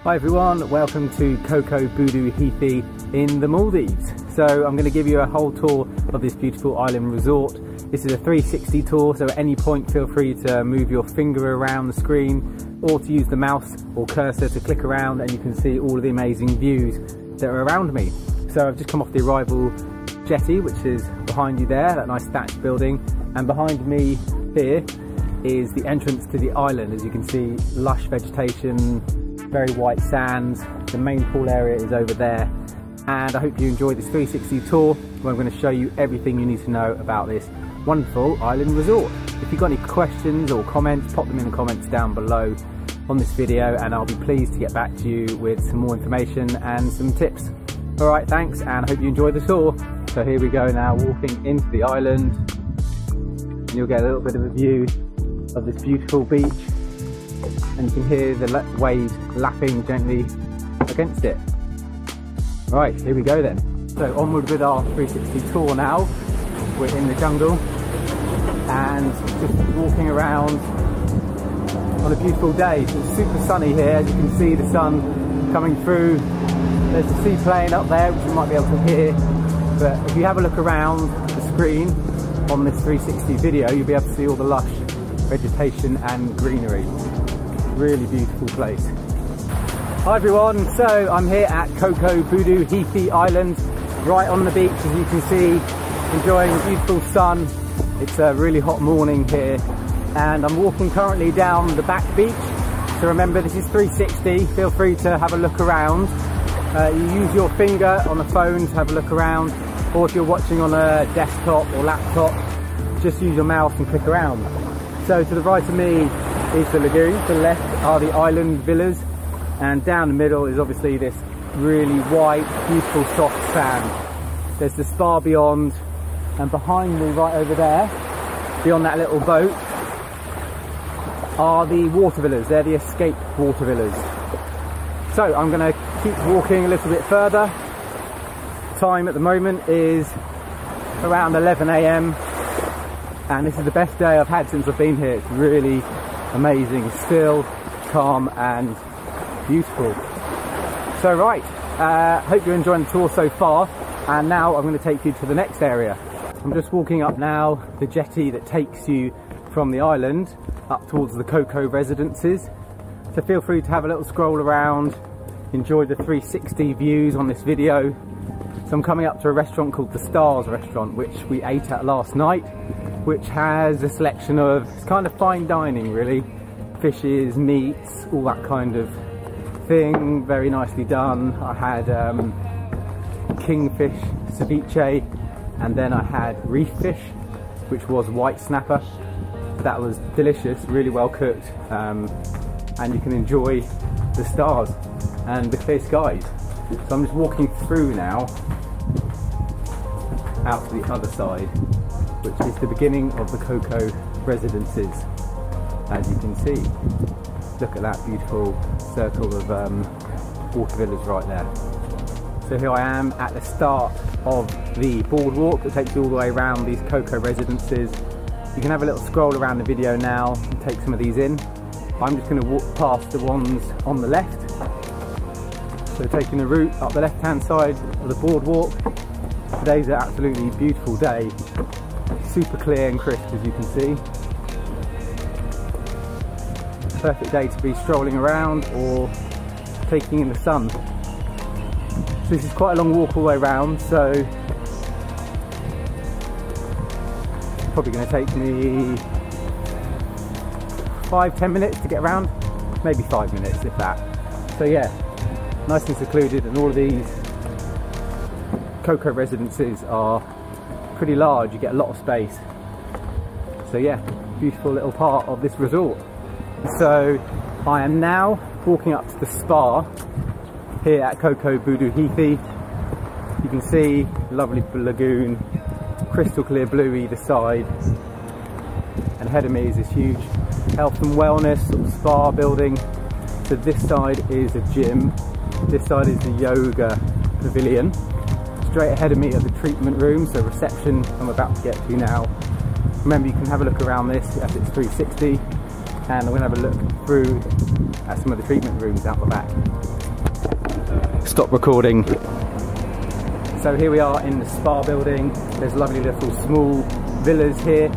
Hi everyone, welcome to Coco Bodu Hithi in the Maldives. So I'm going to give you a whole tour of this beautiful island resort. This is a 360 tour, so at any point feel free to move your finger around the screen or to use the mouse or cursor to click around and you can see all of the amazing views that are around me. So I've just come off the arrival jetty, which is behind you there, that nice thatched building, and behind me here is the entrance to the island. As you can see, lush vegetation, very white sands. The main pool area is over there, and I hope you enjoyed this 360 tour where I'm going to show you everything you need to know about this wonderful island resort. If you've got any questions or comments, pop them in the comments down below on this video and I'll be pleased to get back to you with some more information and some tips. Alright, thanks, and I hope you enjoy the tour. So here we go now, walking into the island, and you'll get a little bit of a view of this beautiful beach, and you can hear the waves lapping gently against it. Right, here we go then. So onward with our 360 tour now. We're in the jungle and just walking around on a beautiful day. So it's super sunny here, as you can see the sun coming through. There's a seaplane up there which you might be able to hear, but if you have a look around the screen on this 360 video you'll be able to see all the lush vegetation and greenery. Really beautiful place. Hi everyone, so I'm here at Coco Bodu Hithi Island, right on the beach as you can see, enjoying the beautiful sun. It's a really hot morning here and I'm walking currently down the back beach. So remember, this is 360, feel free to have a look around. You use your finger on the phone to have a look around, or if you're watching on a desktop or laptop, just use your mouse and click around. So to the right of me is the lagoon, to the left are the island villas, and down the middle is obviously this really white, beautiful soft sand. There's the spa beyond, and behind me right over there, beyond that little boat, are the water villas. They're the escape water villas. So I'm going to keep walking a little bit further. Time at the moment is around 11 AM and this is the best day I've had since I've been here. It's really amazing, still, calm and beautiful. So right, hope you're enjoying the tour so far, and now I'm going to take you to the next area. I'm just walking up now the jetty that takes you from the island up towards the Coco Residences. So feel free to have a little scroll around, enjoy the 360 views on this video. So I'm coming up to a restaurant called the Stars restaurant, which we ate at last night, which has a selection of, it's kind of fine dining really, fishes, meats, all that kind of thing, very nicely done. I had kingfish ceviche, and then I had reef fish, which was white snapper. That was delicious, really well cooked, and you can enjoy the stars and the clear skies. So I'm just walking through now out to the other side, which is the beginning of the Coco Residences. As you can see, look at that beautiful circle of water villas right there. So here I am at the start of the boardwalk that takes you all the way around these Coco Residences. You can have a little scroll around the video now and take some of these in. I'm just going to walk past the ones on the left. So taking the route up the left hand side of the boardwalk. Today's an absolutely beautiful day. Super clear and crisp, as you can see. Perfect day to be strolling around or taking in the sun. So this is quite a long walk all the way around, so it's probably going to take me 5–10 minutes to get around, maybe 5 minutes if that. So yeah, nice and secluded, and all of these Coco Residences are pretty large, you get a lot of space. So yeah, beautiful little part of this resort. So I am now walking up to the spa here at Coco Bodu Hithi. You can see lovely lagoon, crystal clear blue either side, and ahead of me is this huge health and wellness sort of spa building. So this side is a gym, this side is the yoga pavilion. Straight ahead of me are the treatment room, so reception I'm about to get to now. Remember, you can have a look around this as it's 360. and I'm going to have a look through at some of the treatment rooms out the back. Stop recording. So here we are in the spa building. There's lovely little small villas here,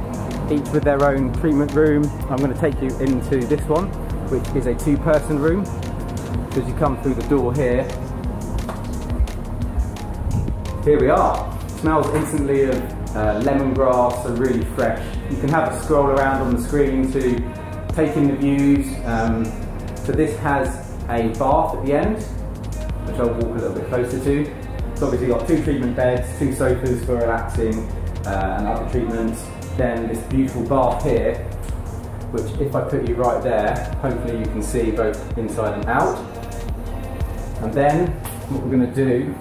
each with their own treatment room. I'm going to take you into this one, which is a 2-person room. So as you come through the door here we are. Smells instantly of lemongrass, so really fresh. You can have a scroll around on the screen to take in the views. So this has a bath at the end, which I'll walk a little bit closer to. It's obviously got 2 treatment beds, 2 sofas for relaxing and other treatments. Then this beautiful bath here, which if I put you right there, hopefully you can see both inside and out. And then what we're going to do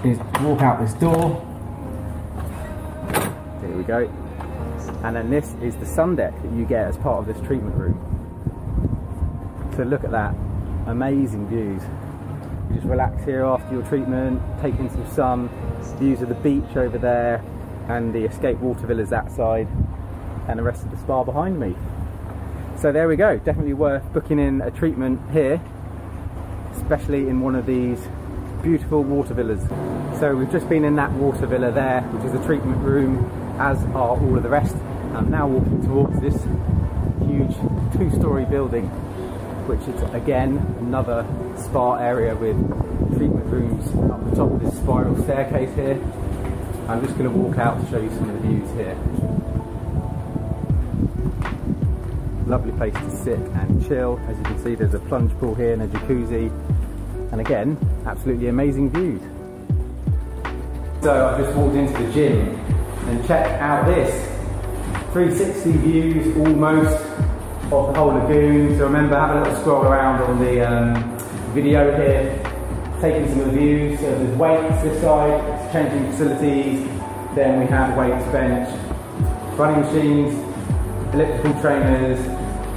is walk out this door. Here we go. And then this is the sun deck that you get as part of this treatment room. So look at that, amazing views. You just relax here after your treatment, take in some sun, views of the beach over there, and the escape water villas that side, and the rest of the spa behind me. So there we go, definitely worth booking in a treatment here, especially in one of these beautiful water villas. So we've just been in that water villa there, which is a treatment room, as are all of the rest. I'm now walking towards this huge 2-story building, which is again another spa area with treatment rooms up the top of this spiral staircase here. I'm just going to walk out to show you some of the views here. Lovely place to sit and chill. As you can see, there's a plunge pool here and a jacuzzi, and again, absolutely amazing views. So I've just walked into the gym and check out this 360 views almost of the whole lagoon. So remember, have a little scroll around on the video here, taking some of the views. So there's weights this side, changing facilities. Then we have weights bench, running machines, elliptical trainers.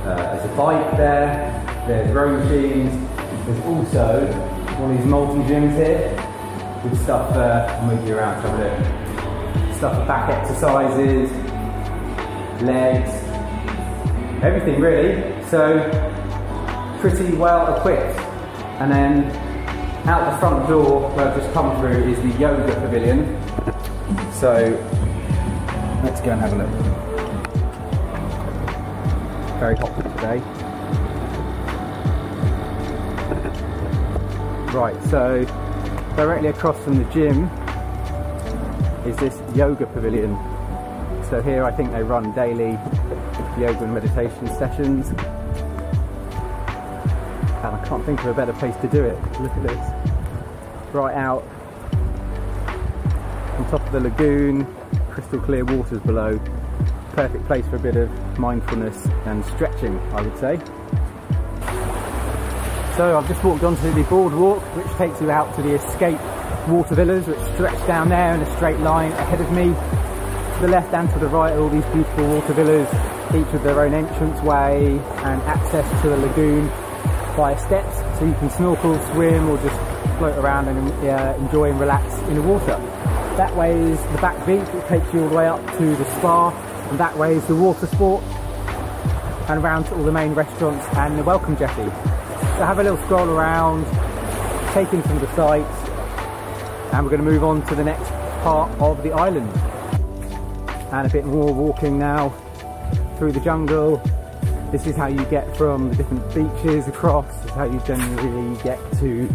There's a bike there. There's rowing machines. There's also one of these multi-gyms here with stuff, I'll move you around to have a look. Stuff for back exercises, legs, everything really. So pretty well equipped. And then out the front door where I've just come through is the yoga pavilion. So let's go and have a look. Very hot today. Right, so directly across from the gym is this yoga pavilion. So here I think they run daily yoga and meditation sessions. And I can't think of a better place to do it. Look at this. Right out on top of the lagoon, crystal clear waters below. Perfect place for a bit of mindfulness and stretching, I would say. So I've just walked onto the boardwalk, which takes you out to the escape water villas, which stretch down there in a straight line ahead of me. To the left and to the right are all these beautiful water villas, each with their own entranceway and access to a lagoon via steps, so you can snorkel, swim, or just float around and enjoy and relax in the water. That way is the back beach, which takes you all the way up to the spa, and that way is the water sport, and around to all the main restaurants and the welcome jetty. So have a little scroll around, take in some of the sights, and we're going to move on to the next part of the island. And a bit more walking now through the jungle. This is how you get from the different beaches across. This is how you generally get to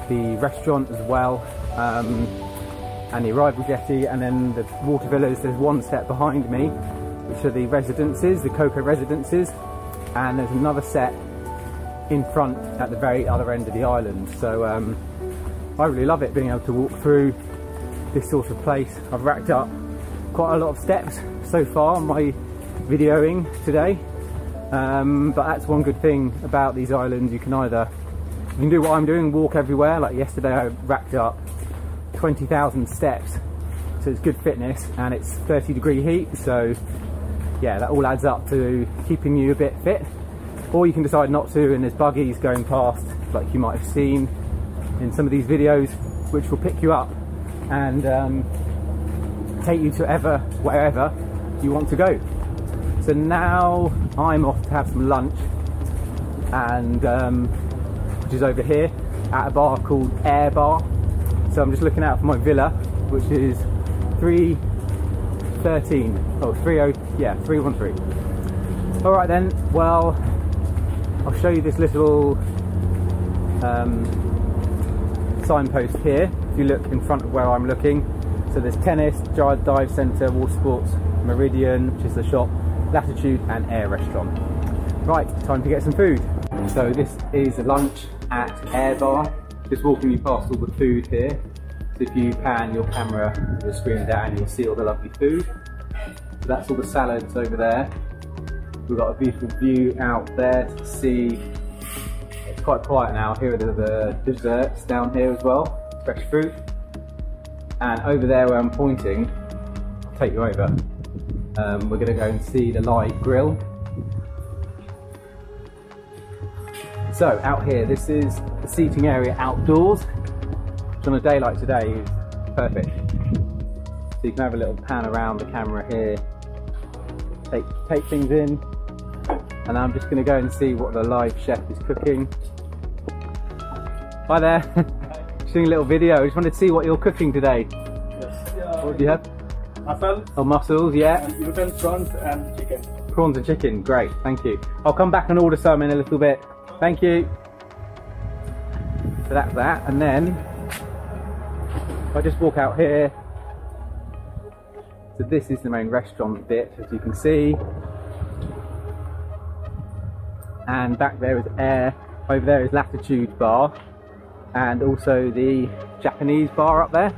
the restaurant as well, and the arrival jetty, and then the water villas. There's one set behind me, which are the residences, the Coco Residences, and there's another set in front at the very other end of the island. So I really love it, being able to walk through this sort of place. I've racked up quite a lot of steps so far on my videoing today, but that's one good thing about these islands. You can do what I'm doing, walk everywhere. Like yesterday I racked up 20,000 steps, so it's good fitness, and it's 30-degree heat, so yeah, that all adds up to keeping you a bit fit. Or you can decide not to, and there's buggies going past, like you might have seen in some of these videos, which will pick you up and take you to wherever you want to go. So now I'm off to have some lunch, and which is over here at a bar called Air Bar. So I'm just looking out for my villa, which is 313. Oh, 30, yeah, 313. All right then. Well, I'll show you this little signpost here. If you look in front of where I'm looking, so there's tennis, dive centre, water sports, Meridian, which is the shop, Latitude and Air restaurant. Right, time to get some food. So this is lunch at Air Bar. Just walking you past all the food here. So if you pan your camera, your screen down, you'll see all the lovely food. So that's all the salads over there. We've got a beautiful view out there to see. It's quite quiet now. Here are the desserts down here as well, fresh fruit. And over there where I'm pointing, I'll take you over. We're going to go and see the live grill. So out here, this is the seating area outdoors, which on a day like today is perfect. So you can have a little pan around the camera here, take things in, and I'm just going to go and see what the live chef is cooking. Hi there. Doing a little video. I just wanted to see what you're cooking today. Yes. What do you have? Mussels. Oh, mussels, yeah. And European prawns and chicken. Prawns and chicken, great, thank you. I'll come back and order some in a little bit. Thank you. So that's that, and then if I just walk out here. So this is the main restaurant bit, as you can see. And back there is Air. Over there is Latitude Bar. And also the Japanese bar up there.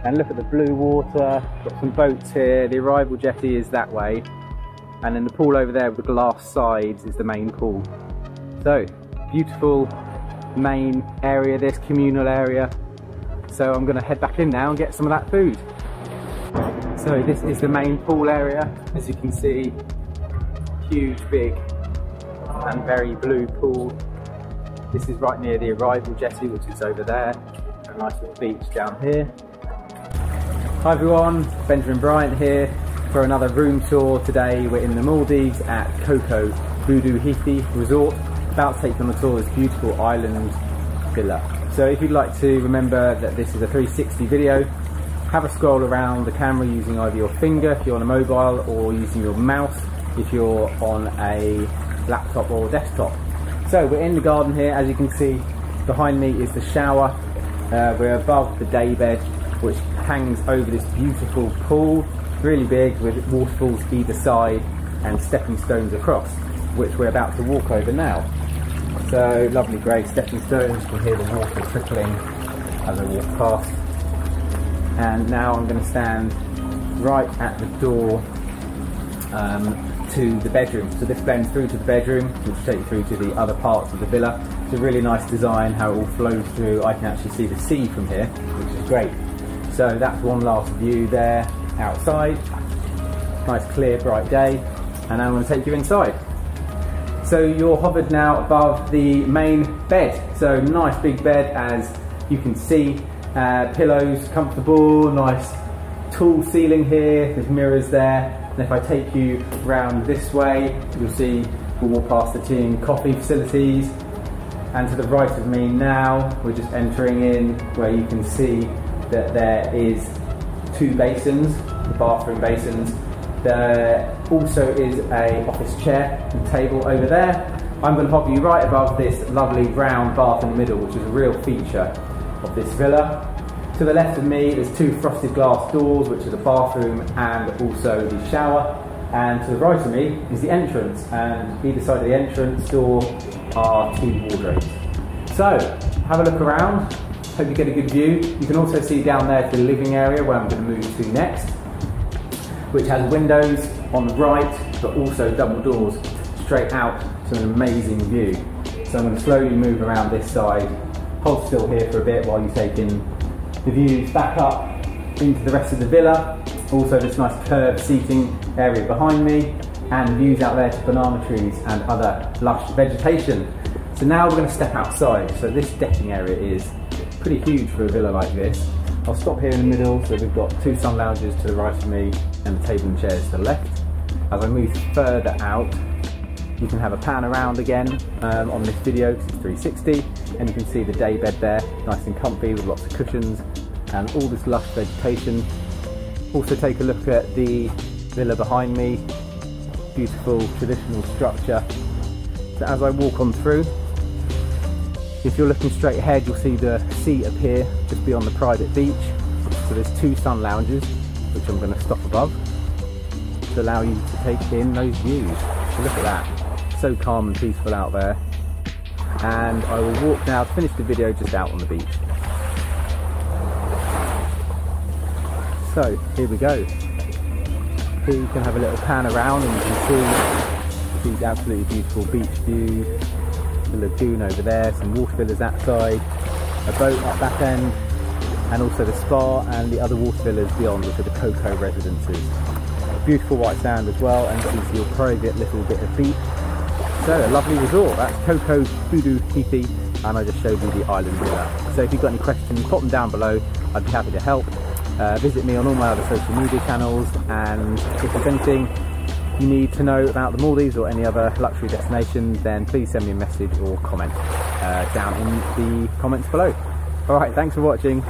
And look at the blue water, got some boats here. The arrival jetty is that way. And then the pool over there with the glass sides is the main pool. So, beautiful main area, this communal area. So I'm gonna head back in now and get some of that food. So this is the main pool area. As you can see, huge, big and very blue pool. This is right near the arrival jetty, which is over there. A nice little beach down here. Hi everyone, Benjamin Bryant here for another room tour. Today we're in the Maldives at Coco Bodu Hithi Resort. About to take you on a tour of this beautiful island villa. So if you'd like to remember that this is a 360 video, have a scroll around the camera using either your finger if you're on a mobile, or using your mouse if you're on a laptop or desktop. So we're in the garden here. As you can see behind me is the shower. We're above the daybed, which hangs over this beautiful pool, really big, with waterfalls either side and stepping stones across, which we're about to walk over now. So lovely grey stepping stones, you can hear the water trickling as I walk past. And now I'm going to stand right at the door to the bedroom. So this blends through to the bedroom, which will take you through to the other parts of the villa. It's a really nice design, how it all flows through. I can actually see the sea from here, which is great. So that's one last view there outside. Nice clear bright day, and now I'm going to take you inside. So you're hovered now above the main bed. So nice big bed, as you can see. Pillows, comfortable, nice tall ceiling here. There's mirrors there. And if I take you round this way, you'll see we'll walk past the tea and coffee facilities. And to the right of me now, we're just entering in where you can see that there is two basins, the bathroom basins. There also is a office chair and table over there. I'm going to pop you right above this lovely round bath in the middle, which is a real feature of this villa. To the left of me there's two frosted glass doors, which are the bathroom and also the shower. And to the right of me is the entrance, and either side of the entrance door are two wardrobes. So have a look around, hope you get a good view. You can also see down there the living area, where I'm going to move to next, which has windows on the right, but also double doors straight out to an amazing view. So I'm going to slowly move around this side, hold still here for a bit while you take in the views back up into the rest of the villa. Also this nice curved seating area behind me, and views out there to banana trees and other lush vegetation. So now we're going to step outside. So this decking area is pretty huge for a villa like this. I'll stop here in the middle. So we've got two sun lounges to the right of me and the table and chairs to the left. As I move further out, you can have a pan around again on this video because it's 360, and you can see the day bed there, nice and comfy with lots of cushions and all this lush vegetation. Also take a look at the villa behind me, beautiful traditional structure. So as I walk on through, if you're looking straight ahead, you'll see the sea appear just beyond the private beach. So there's 2 sun lounges, which I'm going to stop above to allow you to take in those views. So look at that, so calm and peaceful out there. And I will walk now to finish the video just out on the beach. So here we go. Here you can have a little pan around and you can see these absolutely beautiful beach views, the lagoon over there, some water villas that side, a boat at that end, and also the spa and the other water villas beyond, which are the Coco Residences. Beautiful white sand as well, and this is your private little bit of beach. So a lovely resort. That's Coco Bodu Hithi, and I just showed you the island villa. So if you've got any questions, pop them down below. I'd be happy to help. Visit me on all my other social media channels, and if there's anything you need to know about the Maldives or any other luxury destination, then please send me a message or comment down in the comments below. Alright, thanks for watching.